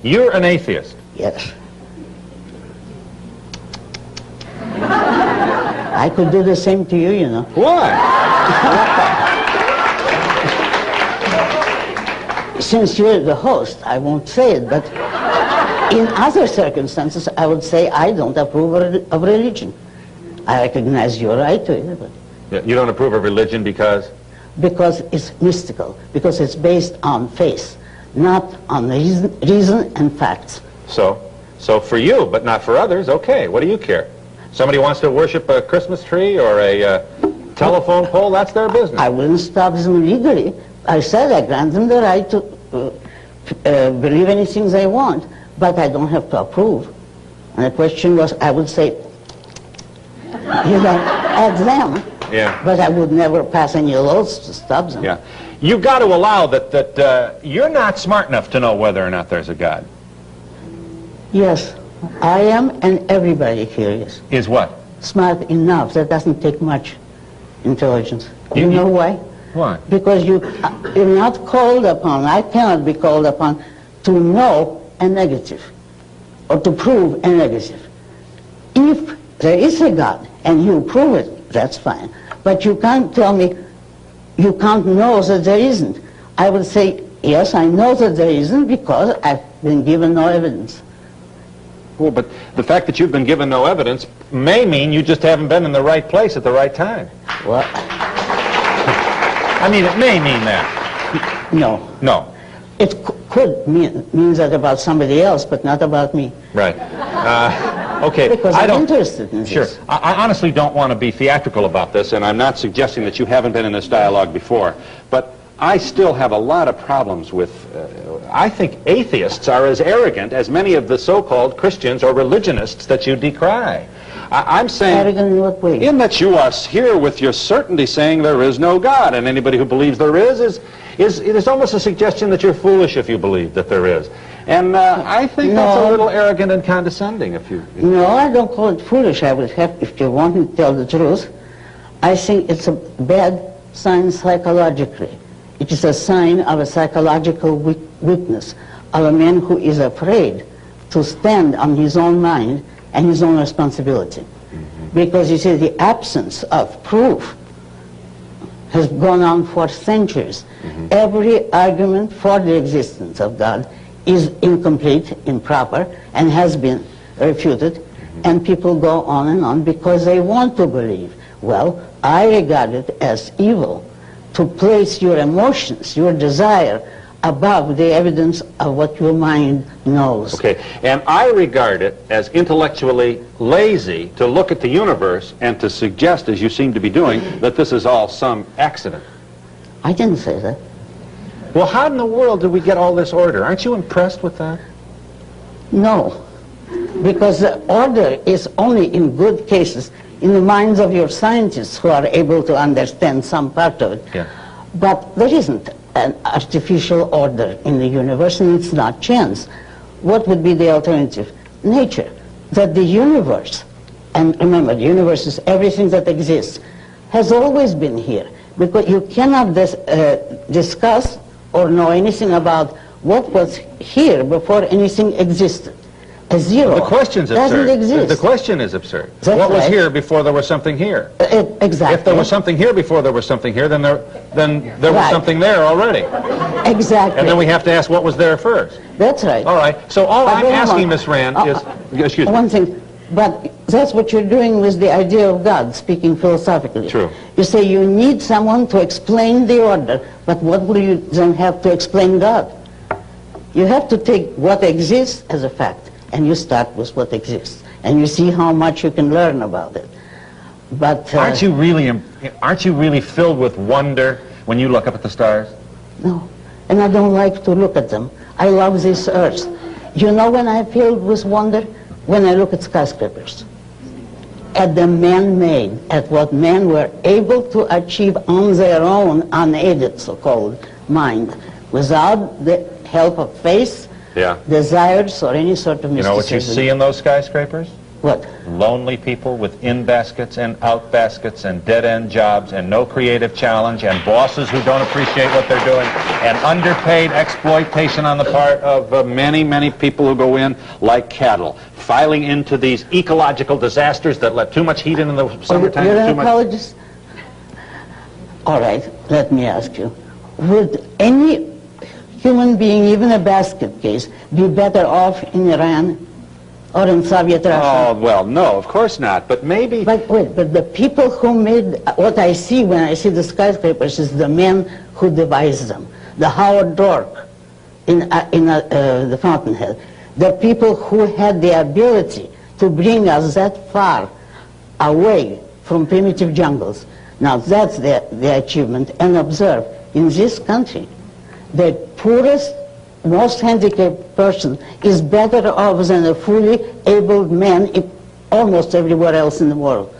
You're an atheist. Yes. I could do the same to you, you know. Why? Since you're the host, I won't say it, but in other circumstances, I would say I don't approve of religion. I recognize your right to it. But You don't approve of religion because? Because it's mystical, because it's based on faith, not on reason and facts. So for you, but not for others, okay, what do you care? Somebody wants to worship a Christmas tree or a telephone pole, that's their business. I wouldn't stop them legally. I said I grant them the right to believe anything they want, but I don't have to approve. And the question was, I would say, you know, at them, yeah. But I would never pass any laws to stop them. Yeah. You've got to allow that you're not smart enough to know whether or not there's a God. Yes, I am, and everybody here is. Is what? Smart enough. That doesn't take much intelligence. You know why? Why? Because you're not called upon, I cannot be called upon to know a negative or to prove a negative. If there is a God and you prove it, that's fine. But you can't tell me you can't know that there isn't. I would say, yes, I know that there isn't because I've been given no evidence. Well, but the fact that you've been given no evidence may mean you just haven't been in the right place at the right time. What? I mean, it may mean that. No. No. It could mean that about somebody else, but not about me. Right. Okay. Because I'm interested in this. Sure. I honestly don't want to be theatrical about this, and I'm not suggesting that you haven't been in this dialogue before, but I still have a lot of problems with, I think atheists are as arrogant as many of the so-called Christians or religionists that you decry. I'm saying... Arrogant in what way? In that you are here with your certainty saying there is no God, and anybody who believes there is almost a suggestion that you're foolish if you believe that there is. And I think that's a little arrogant and condescending if you... No, I don't call it foolish. I would have, if you want me to tell the truth, I think it's a bad sign psychologically. It is a sign of a psychological weakness, of a man who is afraid to stand on his own mind and his own responsibility. Mm-hmm. Because you see, the absence of proof has gone on for centuries. Mm-hmm. Every argument for the existence of God is incomplete, improper, and has been refuted, and people go on because they want to believe. Well, I regard it as evil to place your emotions, your desire, above the evidence of what your mind knows. Okay, and I regard it as intellectually lazy to look at the universe and to suggest, as you seem to be doing, that this is all some accident. I didn't say that. Well, how in the world did we get all this order? Aren't you impressed with that? No, because the order is only in good cases in the minds of your scientists who are able to understand some part of it. Yeah. But there isn't an artificial order in the universe, and it's not chance. What would be the alternative? Nature. That the universe, and remember, the universe is everything that exists, has always been here. Because you cannot discuss or know anything about what was here before anything existed. A zero. Well, the question's doesn't absurd. exist. The question is absurd. That's what was right. here before there was something here? Exactly. If there was something here before there was something here, then there was something there already. Exactly. And then we have to ask what was there first. That's right. All right. So all I'm asking, Miss Rand, is... Excuse me. One thing. But that's what you're doing with the idea of God, speaking philosophically. True. You say you need someone to explain the order, but what will you then have to explain God? You have to take what exists as a fact, and you start with what exists, and you see how much you can learn about it. But aren't you really filled with wonder when you look up at the stars? No, and I don't like to look at them. I love this earth. You know when I'm filled with wonder? When I look at skyscrapers, at the man-made, at what men were able to achieve on their own, unaided, so-called, mind, without the help of faith, desires, or any sort of mysticism. You know what you see in those skyscrapers? What? Lonely people with in baskets and out baskets and dead-end jobs and no creative challenge and bosses who don't appreciate what they're doing and underpaid exploitation on the part of many, many people who go in like cattle, filing into these ecological disasters that let too much heat in the summertime. You're an ecologist? All right, let me ask you. Would any human being, even a basket case, be better off in Iran or in Soviet Russia? Oh, well, no, of course not, but maybe... But wait, but the people who made, what I see when I see the skyscrapers is the men who devised them. The Howard Dork in the Fountainhead. The people who had the ability to bring us that far away from primitive jungles. Now that's the achievement. And observe, in this country, the poorest, most handicapped person is better off than a fully abled man almost everywhere else in the world.